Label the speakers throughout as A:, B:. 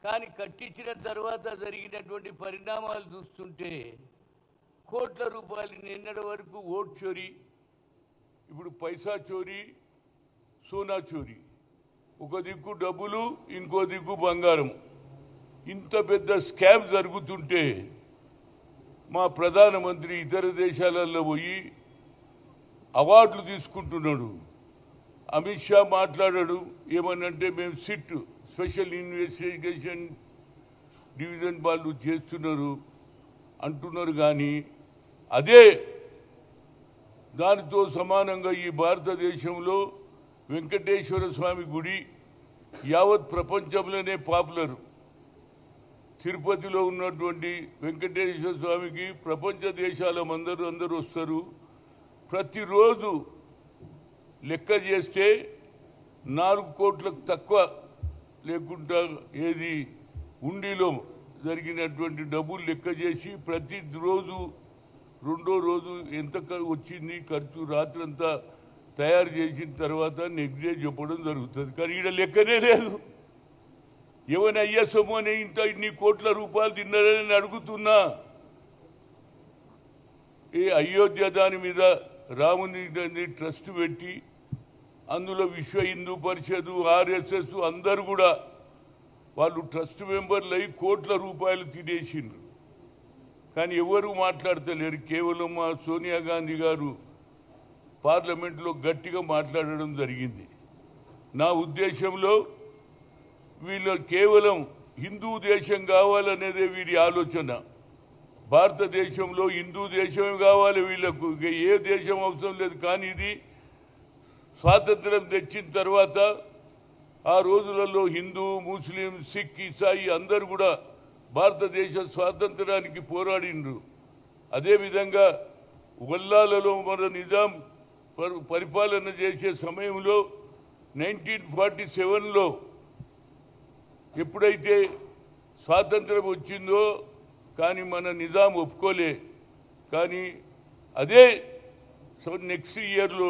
A: కానీ కట్టించిన తర్వాత జరిగినటువంటి పరిణామాలు చూస్తుంటే కోట్ల రూపాయలు నిన్నటి వరకు ఓట్ చోరీ, ఇప్పుడు పైసా చోరీ, సోనా చోరీ, ఒక దిక్కు డబ్బులు, ఇంకో దిక్కు బంగారం. ఇంత పెద్ద స్కామ్ జరుగుతుంటే మా ప్రధానమంత్రి ఇతర దేశాలలో పోయి అవార్డులు తీసుకుంటున్నాడు. అమిత్ షా మాట్లాడాడు, ఏమనంటే మేము సిట్ స్పెషల్ ఇన్వెస్టిగేషన్ డివిజన్ వాళ్ళు చేస్తున్నారు అంటున్నారు. కానీ అదే దానితో సమానంగా ఈ భారతదేశంలో వెంకటేశ్వర స్వామి గుడి యావత్ ప్రపంచంలోనే పాపులర్. తిరుపతిలో ఉన్నటువంటి వెంకటేశ్వర స్వామికి ప్రపంచ దేశాల అందరూ వస్తారు. ప్రతిరోజు లెక్క చేస్తే 4 కోట్లకు తక్కువ లేకుండా ఏది ఉండిలో జరిగినటువంటి డబ్బులు లెక్క చేసి ప్రతిరోజు రెండో రోజు ఎంత వచ్చింది ఖర్చు రాత్రంతా తయారు చేసిన తర్వాత నెక్స్ట్ డే చెప్పడం జరుగుతుంది. కానీ ఈడ లెక్కనే లేదు. ఏమైనా అయ్యా సొమ్ము అని ఇన్ని కోట్ల రూపాయలు తిన్నారని అడుగుతున్నా. ఈ అయోధ్య దాని మీద రాముని ట్రస్ట్ పెట్టి అందులో విశ్వ హిందూ పరిషత్, ఆర్ఎస్ఎస్ అందరూ కూడా వాళ్ళు ట్రస్ట్ మెంబర్లు అయి కోట్ల రూపాయలు తినేసిండ్రు. కానీ ఎవరు మాట్లాడతలేరు. కేవలం మా సోనియా గాంధీ గారు పార్లమెంట్లో గట్టిగా మాట్లాడడం జరిగింది. నా ఉద్దేశంలో వీళ్ళు కేవలం హిందూ దేశం కావాలనేదే వీరి ఆలోచన. భారతదేశంలో హిందూ దేశమే కావాలి వీళ్ళకు, ఏ దేశం అవసరం లేదు. కానీ ఇది స్వాతంత్రం తెచ్చిన తర్వాత ఆ రోజులలో హిందూ, ముస్లిం, సిక్, ఇసాయి అందరూ కూడా భారతదేశ స్వాతంత్రానికి పోరాడిండ్రు. అదేవిధంగా వల్లాలలో మన నిజాం పరిపాలన చేసే సమయంలో 1947లో ఎప్పుడైతే స్వాతంత్రం వచ్చిందో కానీ మన నిజాం ఒప్పుకోలే. కానీ అదే నెక్స్ట్ ఇయర్లో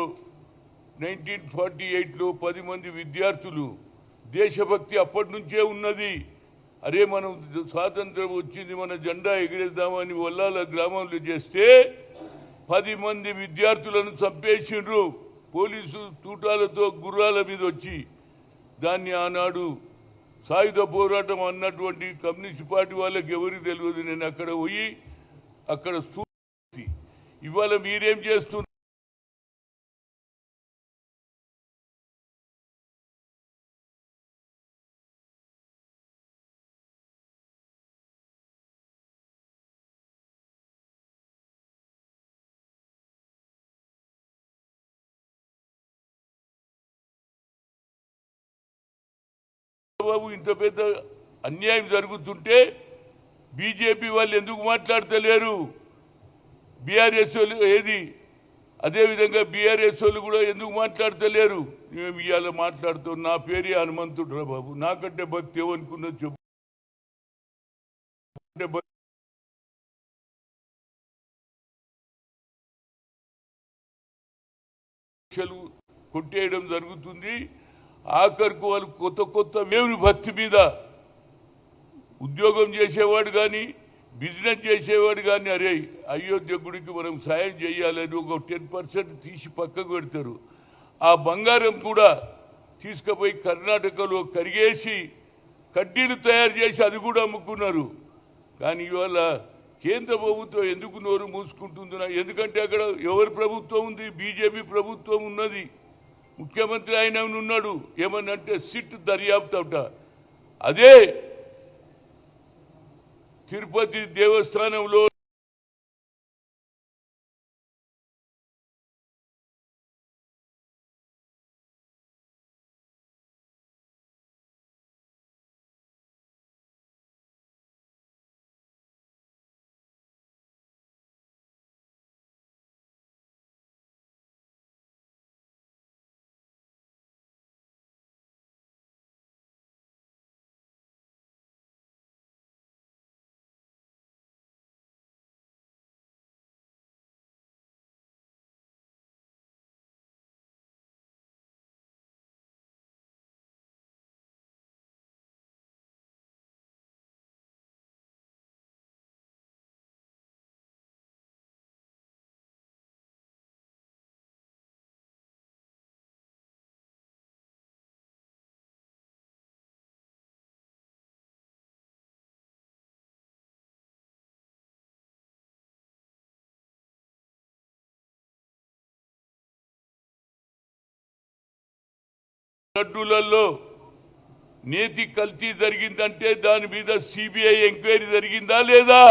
A: 1948లో 10 మంది విద్యార్థులు, దేశభక్తి అప్పటి నుంచే ఉన్నది. అరే మనం స్వాతంత్రం వచ్చింది, మన జెండా ఎగిరేద్దామని వల్లాల గ్రామంలో చేస్తే 10 మంది విద్యార్థులను చంపేసిండ్రు పోలీసు తూటాలతో గుర్రాల మీద వచ్చి. దాన్ని ఆనాడు సాయుధ పోరాటం అన్నటువంటి కమ్యూనిస్ట్ పార్టీ వాళ్ళకి ఎవరికి తెలియదు. నేను అక్కడ పోయి అక్కడ ఇవాళ మీరేం చేస్తున్నారు? బాబు ఇంత పెద్ద అన్యాయం జరుగుతుంటే బీజేపీ వాళ్ళు ఎందుకు మాట్లాడతలేరు? బీఆర్ఎస్ వాళ్ళు ఏది, అదేవిధంగా బీఆర్ఎస్ వాళ్ళు కూడా ఎందుకు మాట్లాడతలేరు? మేము ఇవాళ మాట్లాడుతాం. నా పేరే హనుమంతుడు రా బాబు, నాకంటే భక్తి ఏమనుకున్నది చెప్పు. కొట్టేయడం జరుగుతుంది. ఆఖరికి వాళ్ళు కొత్త వేవుని భక్తి మీద ఉద్యోగం చేసేవాడు కానీ బిజినెస్ చేసేవాడు కానీ అరే అయోధ్య గుడికి మనం సాయం చేయాలని ఒక 10% తీసి పక్కకు పెడతారు. ఆ బంగారం కూడా తీసుకుపోయి కర్ణాటకలో కరిగేసి కడ్డీలు తయారు చేసి అది కూడా అమ్ముకున్నారు. కానీ ఇవాళ కేంద్ర ప్రభుత్వం ఎందుకు నోరు మూసుకుంటుందో, ఎందుకంటే అక్కడ ఎవరి ప్రభుత్వం ఉంది? బీజేపీ ప్రభుత్వం ఉన్నది. ముఖ్యమంత్రి ఆయన ఉన్నాడు. ఏమనంటే సిట్ దర్యాప్తు. అదే తిరుపతి దేవస్థానంలో లడ్డూలలో నేతి కల్తీ జరిగిందంటే దాని మీద సిబిఐ ఎంక్వైరీ జరిగిందా లేదా?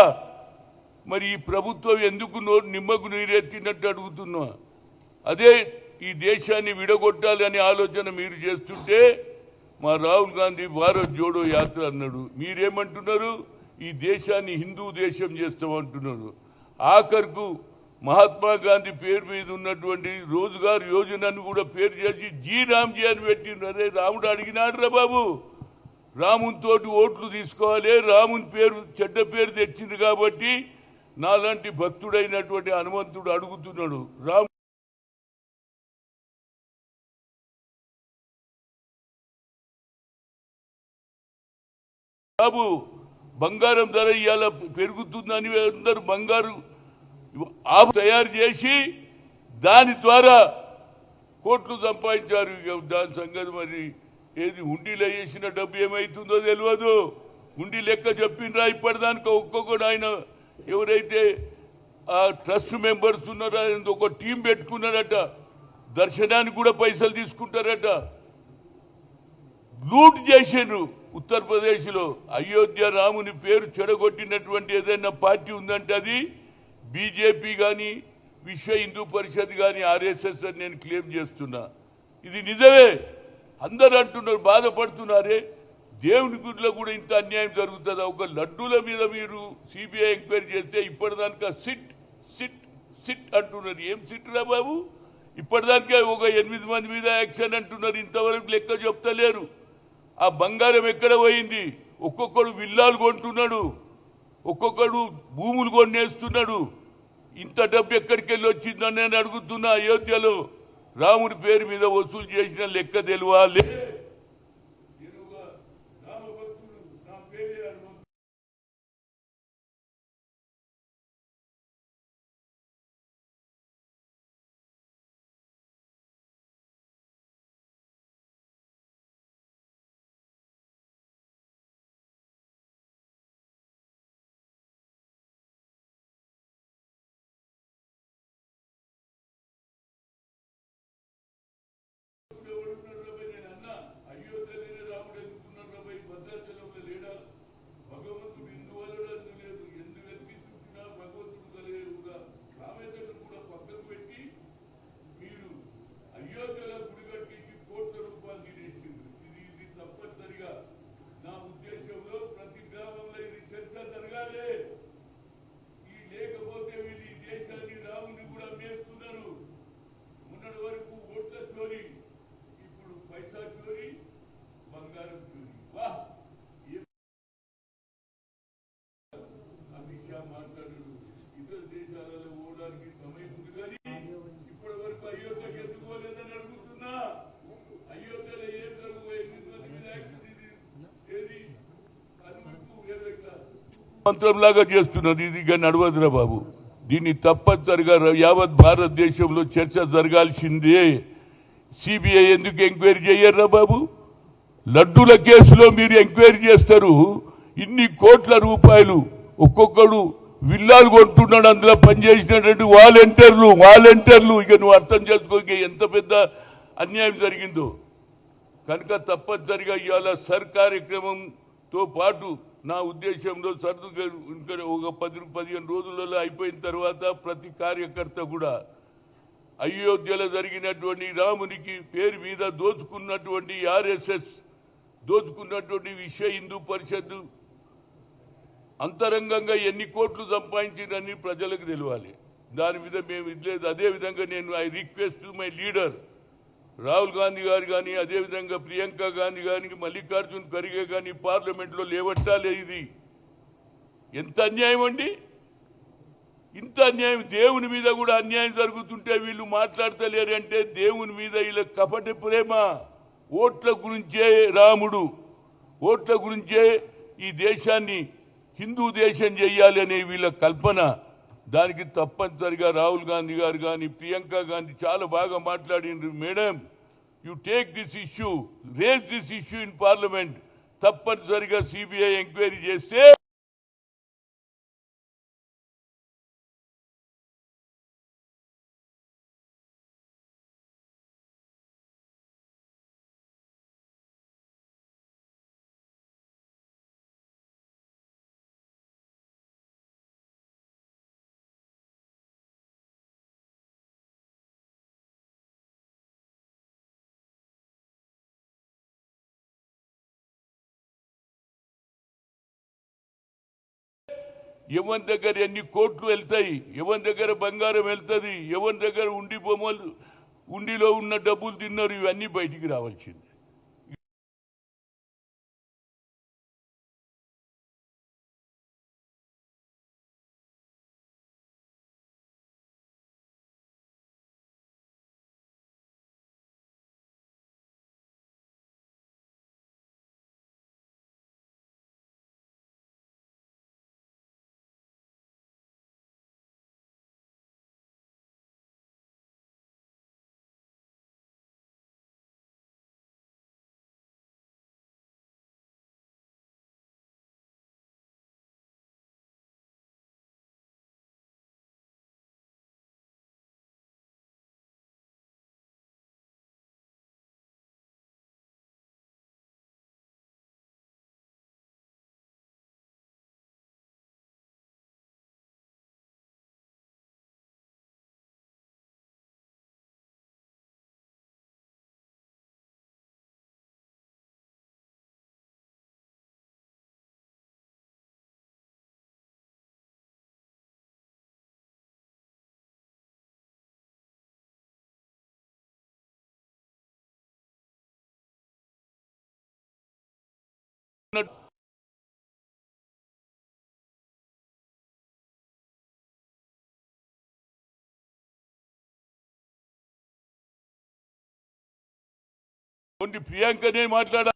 A: మరి ఈ ప్రభుత్వం ఎందుకు నిమ్మకు నీరెత్తినట్టు అడుగుతున్నా. అదే ఈ దేశాన్ని విడగొట్టాలని ఆలోచన మీరు చేస్తుంటే మా రాహుల్ గాంధీ భారత్ జోడో యాత్ర అన్నాడు. మీరేమంటున్నారు? ఈ దేశాన్ని హిందూ దేశం చేస్తామంటున్నారు. ఆఖరుకు మహాత్మా గాంధీ పేరు మీద ఉన్నటువంటి రోజ్గార్ యోజనను కూడా పేరు చేసి జీ రామ్జీ అని పెట్టిండ్రు. అరే రాముడు అడిగినాడు రా బాబు, రామునితోటి ఓట్లు తీసుకోవాలి, రాముని పేరు చెడ్డ పేరు తెచ్చింది కాబట్టి నాలాంటి భక్తుడైనటువంటి హనుమంతుడు అడుగుతున్నాడు. బాబు బంగారం ధర ఇవాళ పెరుగుతుందని అందరూ బంగారు ఆపు తయారు చేసి దాని ద్వారా కోట్లు సంపాదించారు. దాని సంగతి మరి ఏది హుండీలో వేసిన డబ్బు ఏమవుతుందో తెలియదు. హుండీ లెక్క చెప్పిండ్రా ఇప్పటిదానికి ఒక్కొక్కడు ఆయన ఎవరైతే ఆ ట్రస్ట్ మెంబర్స్ ఉన్నారో ఆయన ఒక టీం పెట్టుకున్నారట, దర్శనానికి కూడా పైసలు తీసుకుంటారట. లూట్ చేసిండ్రు ఉత్తరప్రదేశ్లో. అయోధ్య రాముని పేరు చెడగొట్టినటువంటి ఏదైనా పార్టీ ఉందంటే అది బీజేపీ కానీ విశ్వ హిందూ పరిషత్ కానీ ఆర్ఎస్ఎస్ అని నేను క్లెయిమ్ చేస్తున్నా. ఇది నిజమే. అందరూ అంటున్నారు, బాధపడుతున్నారే. దేవుని గుడిలో కూడా ఇంత అన్యాయం జరుగుతుందా? ఒక లడ్డూల మీద మీరు సిబిఐ ఎంక్వైరీ చేస్తే ఇప్పటిదానిక సిట్ సిట్ సిట్ అంటున్నారు. ఏం సిట్ రా బాబు? ఇప్పటిదానికే ఒక 8 మంది మీద యాక్షన్ అంటున్నారు. ఇంతవరకు లెక్క చెప్తలేరు. ఆ బంగారం ఎక్కడ పోయింది? ఒక్కొక్కడు విల్లాలు కొంటున్నాడు, ఒక్కొక్కడు భూములు కొనేస్తున్నాడు. ఇంత డబ్బు ఎక్కడికి వెళ్ళి వచ్చిందని నేను అడుగుతున్నా. అయోధ్యలో రాముడి పేరు మీద వసూలు చేసిన లెక్క తెలియాలి. మంత్రంలాగా చేస్తున్నది. ఇది నడవదురా బాబు. దీన్ని తప్పనిసరిగా యావత్ భారతదేశంలో చర్చ జరగాల్సిందే. సిబిఐ ఎందుకు ఎంక్వైరీ చేయర్రా బాబు? లడ్డూల కేసులో మీరు ఎంక్వైరీ చేస్తారు. ఇన్ని కోట్ల రూపాయలు ఒక్కొక్కడు విల్లాలు కొంటున్నాడు. అందులో పనిచేసినటువంటి వాలంటీర్లు ఇక నువ్వు అర్థం చేసుకో ఎంత పెద్ద అన్యాయం జరిగిందో. కనుక తప్పనిసరిగా ఇవాళ సర్ కార్యక్రమంతో పాటు నా ఉద్దేశంలో ఇంకా ఒక 10-15 రోజులలో అయిపోయిన తర్వాత ప్రతి కార్యకర్త కూడా అయోధ్యలో జరిగినటువంటి రామునికి పేరు మీద దోచుకున్నటువంటి ఆర్ఎస్ఎస్ దోచుకున్నటువంటి విశ్వ హిందూ పరిషత్ అంతరంగంగా ఎన్ని కోట్లు సంపాదించిందని ప్రజలకు తెలియాలి. దాని మీద మేము ఇది లేదు. అదేవిధంగా నేను I request my leader Rahul Gandhi గారు కానీ, అదేవిధంగా ప్రియాంక గాంధీ కానీ, మల్లికార్జున్ ఖర్గే కానీ పార్లమెంట్లో లేవట్టాలి. ఇది ఎంత అన్యాయం అండి! ఇంత అన్యాయం. దేవుని మీద కూడా అన్యాయం జరుగుతుంటే వీళ్ళు మాట్లాడతలేరు అంటే దేవుని మీద వీళ్ళ కపట ప్రేమ. ఓట్ల గురించే రాముడు, ఓట్ల గురించే ఈ దేశాన్ని హిందూ దేశం చేయాలి అనే వీళ్ళ కల్పన. దానికి తప్పనిసరిగా రాహుల్ గాంధీ గారు కానీ ప్రియాంక గాంధీ చాలా బాగా మాట్లాడిండ్రు. Madam, you take this issue, raise this issue in parliament. తప్పనిసరిగా సిబిఐ ఎంక్వైరీ చేస్తే ఎవరి దగ్గర ఎన్ని కోట్లు వెళ్తాయి, ఎవరి దగ్గర బంగారం వెళ్తుంది, ఎవరి దగ్గర ఉండి బొమ్మలు ఉండిలో ఉన్న డబ్బులు తిన్నారు, ఇవన్నీ బయటికి రావాల్సింది. ప్రియాంకనే మాట్లాడాలి.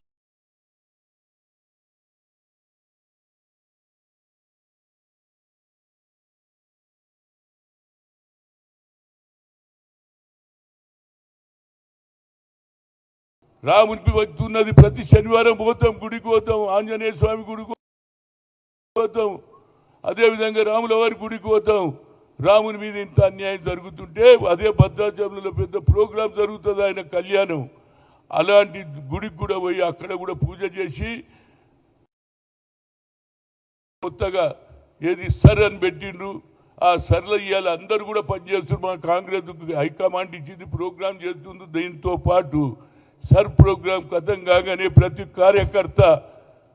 A: రామునికి వస్తున్నది, ప్రతి శనివారం పోతాం, గుడికి పోతాం, ఆంజనేయ స్వామి గుడికి పోతాం, అదేవిధంగా రాముల వారి గుడికి పోతాం. రాముని మీద ఇంత అన్యాయం జరుగుతుంటే అదే భద్రాచలంలో పెద్ద ప్రోగ్రాం జరుగుతుంది, ఆయన కళ్యాణం. అలాంటి గుడికి కూడా పోయి అక్కడ కూడా పూజ చేసి కొత్తగా ఏది సర్ అని పెట్టిండ్రు. ఆ సర్లు ఇవాళ అందరూ కూడా పనిచేస్తున్నారు. మా కాంగ్రెస్ హైకమాండ్ ఇచ్చింది, ప్రోగ్రాం చేస్తుంది. దీంతో పాటు సర్ ప్రోగ్రాం కథం కాగానే ప్రతి కార్యకర్త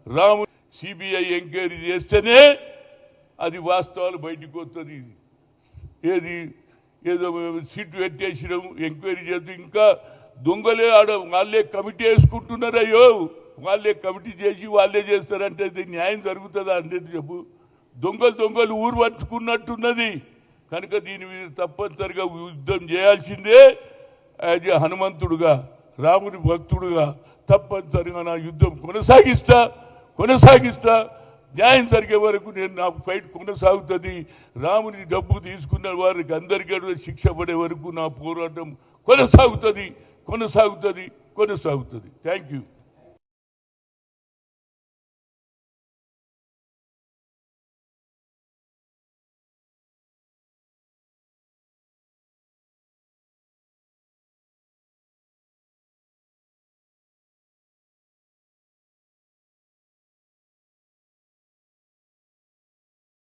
A: రాము సిబిఐ ఎంక్వైరీ చేస్తేనే అది వాస్తవాలు బయటకు వస్తుంది. ఏదో సీటు పెట్టేసినాం, ఎంక్వైరీ చేస్తూ ఇంకా దొంగలే వాళ్ళే కమిటీ వేసుకుంటున్నారు. అయ్యో వాళ్ళే కమిటీ చేసి వాళ్ళే చేస్తారంటే న్యాయం జరుగుతుందా అంటే చెప్పు. దొంగలు ఊరు పట్టుకున్నట్టున్నది కనుక దీని మీద తప్పనిసరిగా యుద్ధం చేయాల్సిందే. యాజ్ ఏ హనుమంతుడుగా, రాముని భక్తుడుగా తప్పనిసరిగా నా యుద్ధం కొనసాగిస్తా. న్యాయం జరిగే వరకు నేను నా ఫైట్ కొనసాగుతుంది. రాముని డబ్బు తీసుకున్న వారికి అందరికీ శిక్ష పడే వరకు నా పోరాటం కొనసాగుతుంది. Thank you.